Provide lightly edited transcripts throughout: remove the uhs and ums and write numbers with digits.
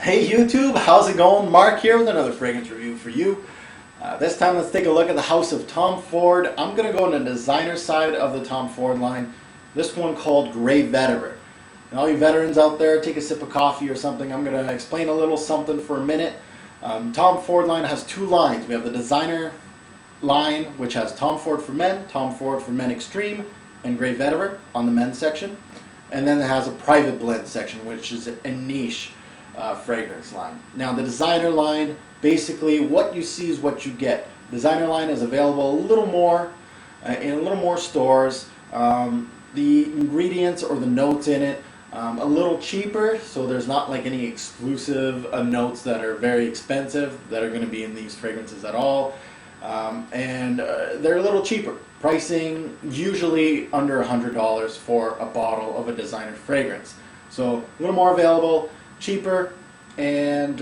Hey YouTube, how's it going? Mark here with another fragrance review for you. This time let's take a look at the house of Tom Ford. I'm going to go on the designer side of the Tom Ford line. This one called Grey Vetiver. And all you veterans out there, take a sip of coffee or something. I'm going to explain a little something for a minute. Tom Ford line has two lines. We have the designer line, which has Tom Ford for Men, Tom Ford for Men Extreme, and Grey Vetiver on the men's section. And then it has a private blend section, which is a niche fragrance line. Now the designer line, basically what you see is what you get. Designer line is available a little more in a little more stores. The ingredients or the notes in it a little cheaper, so there's not like any exclusive notes that are very expensive that are going to be in these fragrances at all. And they're a little cheaper. Pricing usually under $100 for a bottle of a designer fragrance. So a little more available, cheaper, and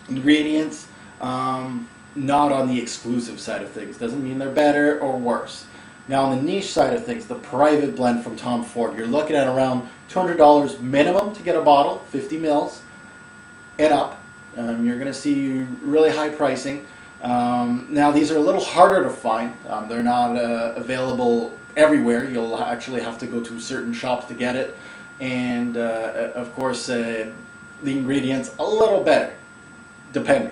ingredients not on the exclusive side of things. Doesn't mean they're better or worse. Now on the niche side of things, the private blend from Tom Ford, you're looking at around $200 minimum to get a bottle, 50 mils and up. You're going to see really high pricing. Now these are a little harder to find. They're not available everywhere. You'll actually have to go to certain shops to get it. And of course the ingredients a little better, depending.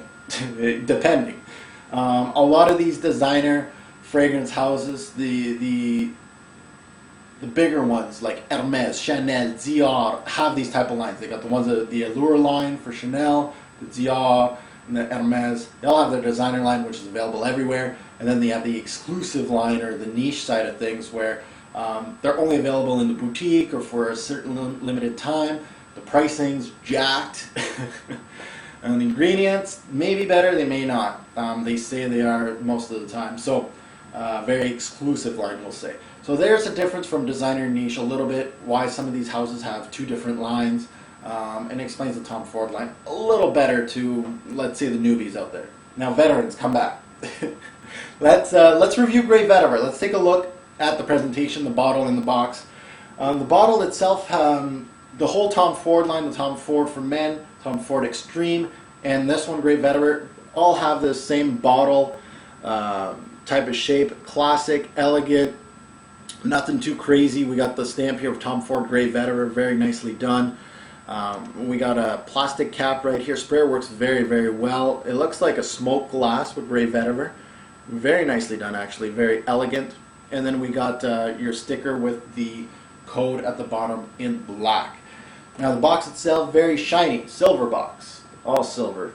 A lot of these designer fragrance houses, the bigger ones like Hermes, Chanel, Dior, have these type of lines. They got the ones that the Allure line for Chanel, the Dior, and the Hermes. They all have their designer line, which is available everywhere, and then they have the exclusive line or the niche side of things where they're only available in the boutique or for a certain limited time. The pricing's jacked. And the ingredients may be better, they may not. They say they are most of the time. So very exclusive line, we'll say. So there's a difference from designer and niche a little bit, why some of these houses have two different lines, and it explains the Tom Ford line a little better to, let's say, the newbies out there. Now veterans, come back. Let's review Grey Vetiver. Let's take a look at the presentation, the bottle and the box. The bottle itself, the whole Tom Ford line, the Tom Ford for Men, Tom Ford Extreme, and this one, Grey Vetiver, all have the same bottle type of shape. Classic, elegant, nothing too crazy. We got the stamp here of Tom Ford Grey Vetiver, very nicely done. We got a plastic cap right here. Sprayer works very, very well. It looks like a smoked glass with Grey Vetiver. Very nicely done, actually, very elegant. And then we got your sticker with the code at the bottom in black. Now the box itself, very shiny, silver box, all silver.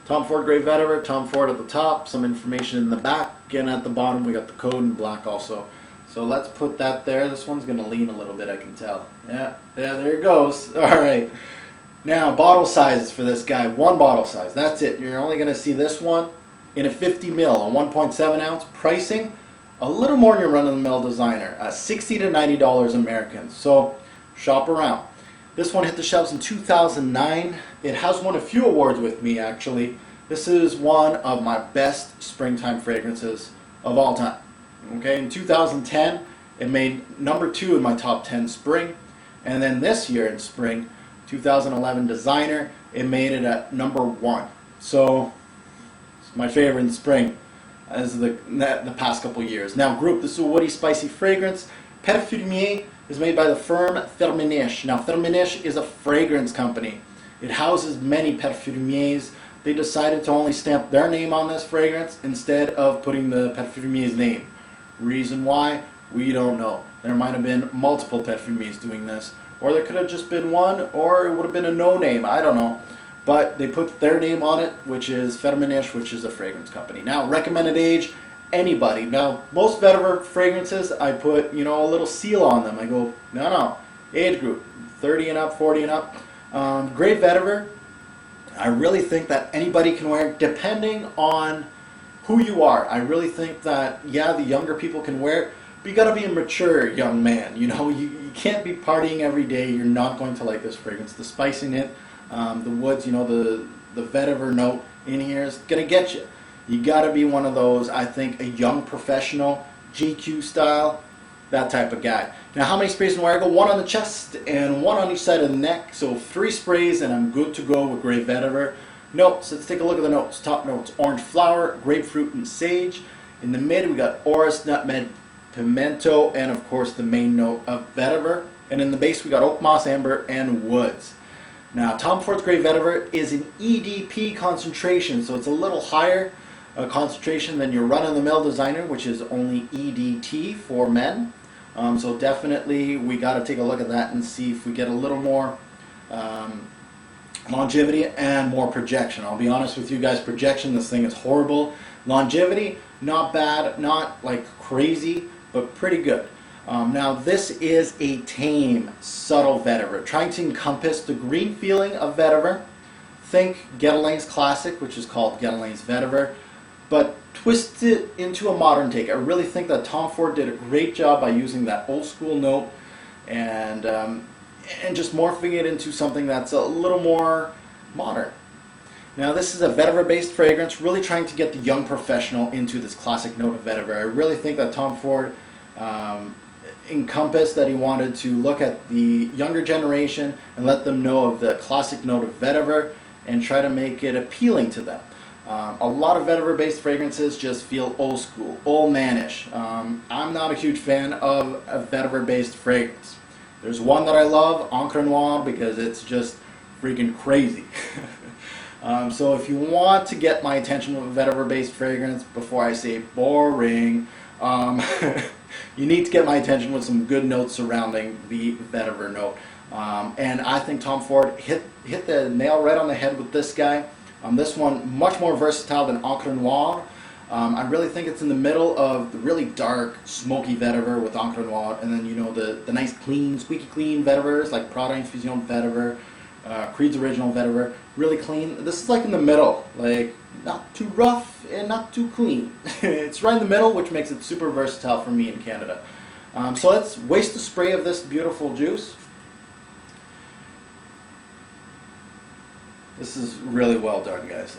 Tom Ford Grey Vetiver, Tom Ford at the top, some information in the back, and at the bottom we got the code in black also. So let's put that there. This one's going to lean a little bit, I can tell. Yeah, there it goes. All right. Now bottle sizes for this guy, one bottle size, that's it. You're only going to see this one in a 50 ml, a 1.7 ounce. Pricing, a little more than your run-of-the-mill designer, $60 to $90 American. So shop around. This one hit the shelves in 2009. It has won a few awards with me, actually. This is one of my best springtime fragrances of all time. Okay, in 2010, it made #2 in my top 10 spring. And then this year in spring, 2011 designer, it made it at #1. So it's my favorite in spring as the past couple years. Now group, this is a woody spicy fragrance. Parfumier is made by the firm Firmenich. Now Firmenich is a fragrance company. It houses many parfumiers. They decided to only stamp their name on this fragrance instead of putting the parfumier's name. Reason why? We don't know. There might have been multiple parfumiers doing this, or there could have just been one, or it would have been a no name, I don't know. But they put their name on it, which is Firmenich, which is a fragrance company. Now, recommended age, anybody. Now, most Vetiver fragrances, I put, a little seal on them. I go, no, age group, 30 and up, 40 and up. Grey Vetiver, I really think that anybody can wear it, depending on who you are. I really think that, yeah, the younger people can wear it, but you got to be a mature young man. You can't be partying every day. You're not going to like this fragrance. The spice in it, the woods, the Vetiver note in here is going to get you. You got to be one of those, I think, a young professional, GQ style, that type of guy. Now, how many sprays in where I go? One on the chest and one on each side of the neck. So 3 sprays and I'm good to go with Great Vetiver. Notes, let's take a look at the notes. Top notes, orange flower, grapefruit, and sage. In the mid, we got orris, nutmeg, pimento, and of course the main note of vetiver. And in the base, we got oak moss, amber, and woods. Now, Tom Ford's Great Vetiver is an EDP concentration, so it's a little higher concentration than your run-of-the-mill designer, which is only EDT for men. So definitely, we got to take a look at that and see if we get a little more longevity and more projection. I'll be honest with you guys, projection, this thing is horrible. Longevity, not bad, not like crazy, but pretty good. Now this is a tame, subtle vetiver, trying to encompass the green feeling of vetiver. Think Guerlain's classic, which is called Guerlain's Vetiver, but twist it into a modern take. I really think that Tom Ford did a great job by using that old school note and just morphing it into something that's a little more modern. Now this is a vetiver based fragrance, really trying to get the young professional into this classic note of vetiver. I really think that Tom Ford encompassed that he wanted to look at the younger generation and let them know of the classic note of vetiver and try to make it appealing to them. A lot of vetiver based fragrances just feel old school, old manish. I'm not a huge fan of a vetiver based fragrance. There's one that I love, Encre Noire, because it's just freaking crazy. So if you want to get my attention with a vetiver based fragrance before I say boring, you need to get my attention with some good notes surrounding the vetiver note. And I think Tom Ford hit the nail right on the head with this guy. This one much more versatile than Encre Noire. I really think it's in the middle of the really dark, smoky vetiver with Encre Noire, and then the nice, clean, squeaky clean vetivers like Prada Infusion Vetiver, Creed's Original Vetiver, really clean. This is like in the middle, like not too rough and not too clean. It's right in the middle, which makes it super versatile for me in Canada. So let's waste a spray of this beautiful juice. This is really well done, guys.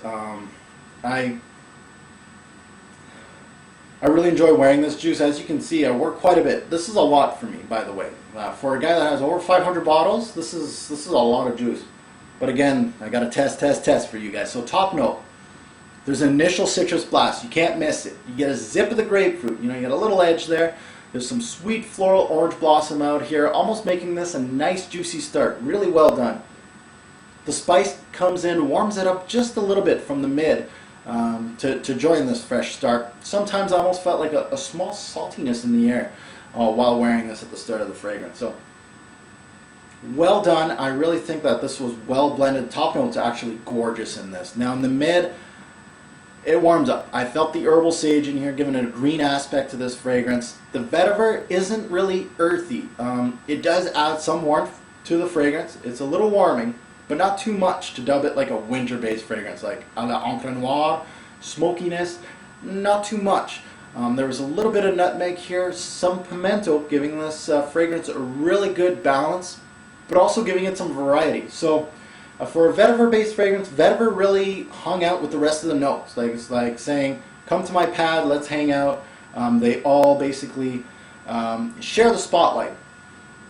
I really enjoy wearing this juice. As you can see, I work quite a bit. This is a lot for me, by the way. For a guy that has over 500 bottles, this is a lot of juice. But again, I got to test for you guys. So top note, there's an initial citrus blast. You can't miss it. You get a zip of the grapefruit. You get a little edge there. There's some sweet floral orange blossom out here, almost making this a nice juicy start. Really well done. The spice comes in, warms it up just a little bit from the mid to join this fresh start. Sometimes I almost felt like a small saltiness in the air while wearing this at the start of the fragrance. So, well done. I really think that this was well blended. Top notes are actually gorgeous in this. Now in the mid, it warms up. I felt the herbal sage in here, giving it a green aspect to this fragrance. The vetiver isn't really earthy. It does add some warmth to the fragrance. It's a little warming, but not too much to dub it like a winter-based fragrance, like a la Encre Noire, smokiness, not too much. There was a little bit of nutmeg here, some pimento, giving this fragrance a really good balance, but also giving it some variety. So for a vetiver-based fragrance, vetiver really hung out with the rest of the notes. It's like saying, come to my pad, let's hang out. They all basically share the spotlight.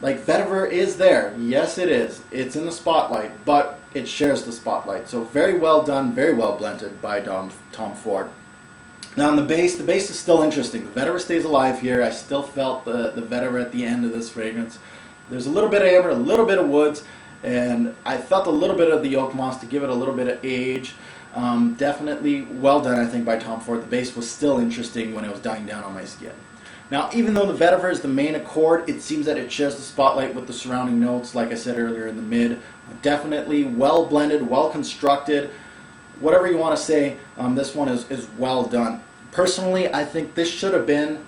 Like vetiver is there, yes it is. It's in the spotlight, but it shares the spotlight. So very well done, very well blended by Tom Ford. Now on the base is still interesting. The vetiver stays alive here. I still felt the vetiver at the end of this fragrance. There's a little bit of amber, a little bit of woods, and I felt a little bit of the oak moss to give it a little bit of age. Definitely well done, I think, by Tom Ford. The base was still interesting when it was dying down on my skin. Now, even though the vetiver is the main accord, it seems that it shares the spotlight with the surrounding notes, like I said earlier in the mid. Definitely well blended, well constructed. Whatever you want to say, this one is well done. Personally, I think this should have been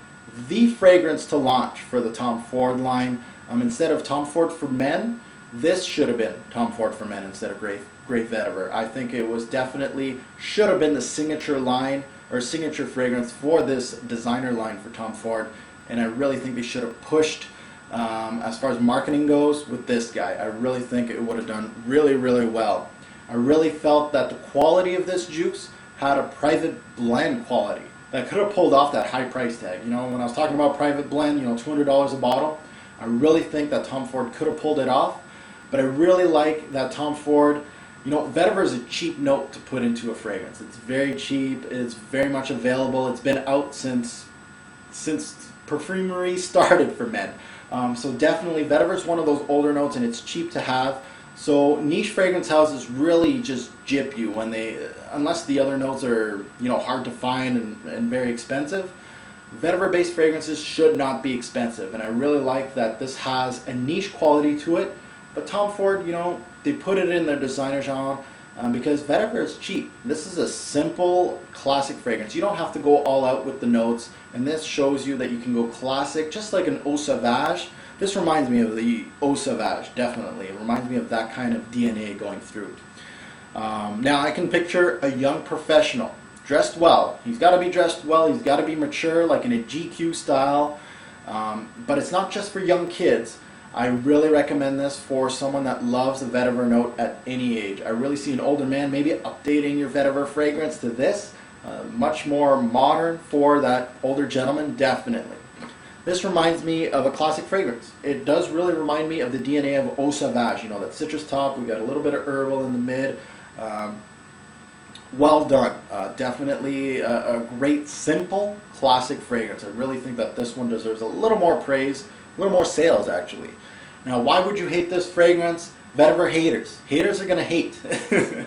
the fragrance to launch for the Tom Ford line. Instead of Tom Ford for Men, this should have been Tom Ford for Men instead of Great Vetiver. I think it was definitely should have been the signature line or signature fragrance for this designer line for Tom Ford, and I really think they should have pushed as far as marketing goes with this guy. I really think it would have done really, really well. I really felt that the quality of this juice had a private blend quality. that could have pulled off that high price tag. You know, when I was talking about private blend, you know, $200 a bottle, I really think that Tom Ford could have pulled it off. But I really like that Tom Ford, you know, Vetiver is a cheap note to put into a fragrance. It's very cheap. It's very much available. It's been out since perfumery started for men. So definitely Vetiver is one of those older notes, and it's cheap to have. So niche fragrance houses really just gyp you when they, unless the other notes are, you know, hard to find and very expensive. Vetiver-based fragrances should not be expensive, and I really like that this has a niche quality to it. But Tom Ford, you know, they put it in their designer genre because Vetiver is cheap. This is a simple, classic fragrance. You don't have to go all out with the notes, and this shows you that you can go classic, just like an Eau Sauvage. This reminds me of the Eau Sauvage, definitely. It reminds me of that kind of DNA going through it. Now I can picture a young professional, dressed well. He's got to be dressed well, he's got to be mature, like in a GQ style. But it's not just for young kids. I really recommend this for someone that loves the Vetiver note at any age. I really see an older man maybe updating your Vetiver fragrance to this. Much more modern for that older gentleman, definitely. This reminds me of a classic fragrance. It does really remind me of the DNA of Eau Sauvage. You know, that citrus top, we got a little bit of herbal in the mid. Well done. Definitely a great, simple, classic fragrance. I really think that this one deserves a little more praise, a little more sales, actually. Now, why would you hate this fragrance? Vetiver haters. Haters are going to hate. If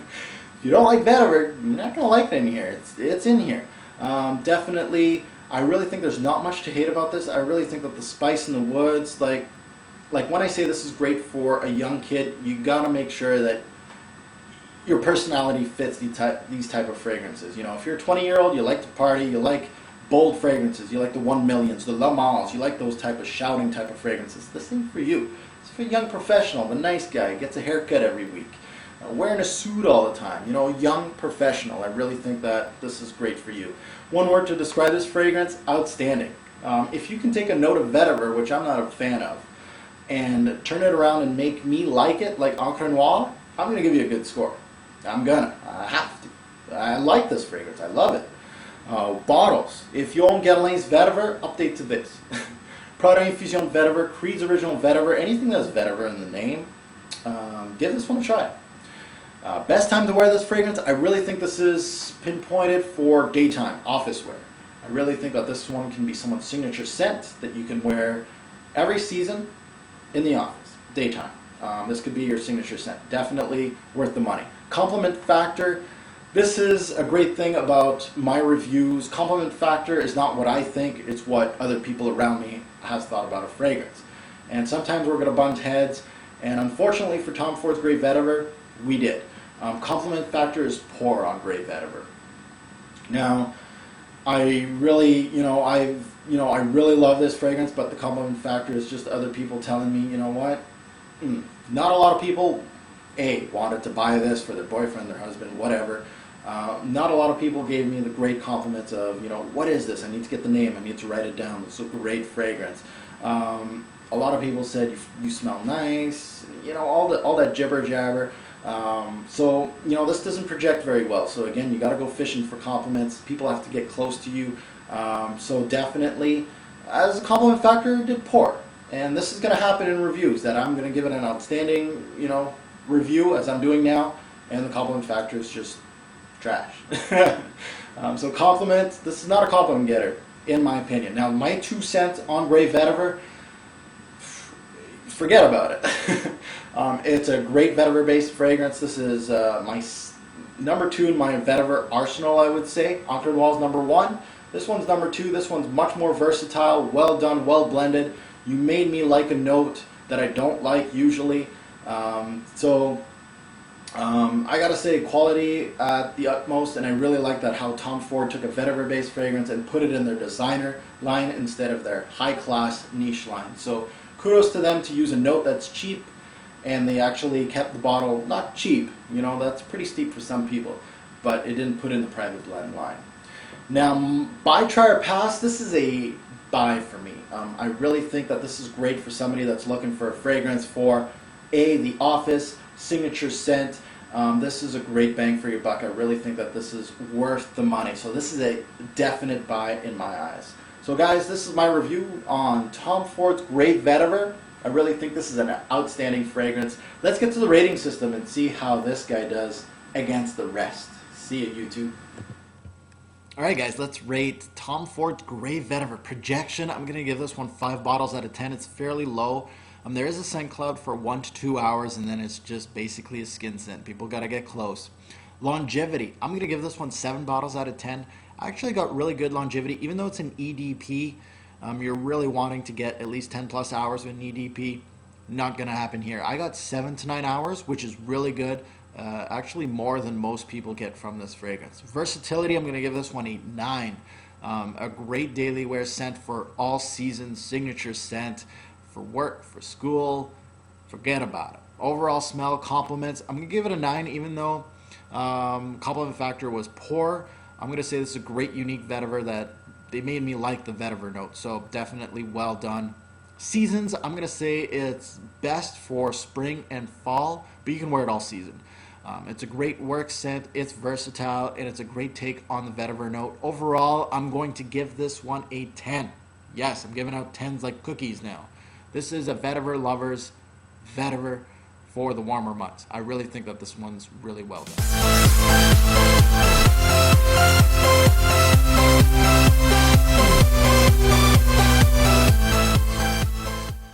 you don't like Vetiver, you're not going to like it in here. It's in here. Definitely, I really think there's not much to hate about this. I really think that the spice in the woods, like when I say this is great for a young kid, you got to make sure that your personality fits these type of fragrances. You know, if you're a 20-year-old, you like to party, you like bold fragrances, you like the 1 millions, the Le Mans, you like those type of shouting type of fragrances. This ain't for you. It's for a young professional, the nice guy, gets a haircut every week, wearing a suit all the time. You know, a young professional. I really think that this is great for you. One word to describe this fragrance: outstanding. If you can take a note of Vetiver, which I'm not a fan of, and turn it around and make me like it, like Encre Noire, I'm going to give you a good score. I have to. I like this fragrance. I love it. Bottles. If you own Guerlain's Vetiver, update to this. Prada Infusion Vetiver, Creed's Original Vetiver, anything that's Vetiver in the name, give this one a try. Best time to wear this fragrance, I really think this is pinpointed for daytime, office wear. I really think that this one can be someone's signature scent that you can wear every season in the office, daytime. This could be your signature scent. Definitely worth the money. Compliment factor. This is a great thing about my reviews. Compliment factor is not what I think, it's what other people around me has thought about a fragrance. And sometimes we're going to bunt heads, and unfortunately for Tom Ford's Grey Vetiver, we did. Compliment factor is poor on Grey Vetiver. Now, I really, I really love this fragrance, but the compliment factor is just other people telling me, you know what? Not a lot of people, wanted to buy this for their boyfriend, their husband, whatever. Not a lot of people gave me the great compliments of, what is this? I need to get the name. I need to write it down. It's a great fragrance. A lot of people said you smell nice. All that jibber jabber. So this doesn't project very well. So again, you got to go fishing for compliments. People have to get close to you. So definitely, as a compliment factor, it did poor. And this is going to happen in reviews, that I'm going to give it an outstanding, review as I'm doing now, and the compliment factor is just trash. So compliments, this is not a compliment getter, in my opinion. Now, my 2 cents on Grey Vetiver, forget about it. It's a great Vetiver-based fragrance. This is my number 2 in my Vetiver arsenal, I would say. Encre Noire's number 1. This one's number 2. This one's much more versatile, well done, well blended. You made me like a note that I don't like usually. I gotta say, quality at the utmost, and I really like that how Tom Ford took a Vetiver-based fragrance and put it in their designer line instead of their high-class niche line. So kudos to them to use a note that's cheap, and they actually kept the bottle not cheap. That's pretty steep for some people, but it didn't put in the private blend line. Now, buy, try, or pass. This is a buy for me. I really think that this is great for somebody that's looking for a fragrance for the office, signature scent. This is a great bang for your buck. I really think that this is worth the money. So this is a definite buy in my eyes. So guys, this is my review on Tom Ford's Great Vetiver. I really think this is an outstanding fragrance. Let's get to the rating system and see how this guy does against the rest. See you, YouTube. Alright guys, let's rate Tom Ford's Great Vetiver. Projection, I'm going to give this one 5 bottles out of 10. It's fairly low. There is a scent cloud for 1 to 2 hours, and then it's just basically a skin scent. People got to get close. Longevity, I'm going to give this one 7 bottles out of 10. I actually got really good longevity. Even though it's an EDP, you're really wanting to get at least 10 plus hours with an EDP. Not going to happen here. I got 7 to 9 hours, which is really good. Actually more than most people get from this fragrance. Versatility, I'm going to give this one a 9. A great daily wear scent for all seasons, signature scent. For work, for school, forget about it. Overall smell, compliments, I'm going to give it a 9, even though compliment factor was poor. I'm going to say this is a great, unique vetiver that they made me like the vetiver note, so definitely well done. Seasons, I'm going to say it's best for spring and fall, but you can wear it all season. It's a great work scent, it's versatile, and it's a great take on the vetiver note. Overall, I'm going to give this one a 10. Yes, I'm giving out 10s like cookies now. This is a vetiver lover's vetiver for the warmer months. I really think that this one's really well done.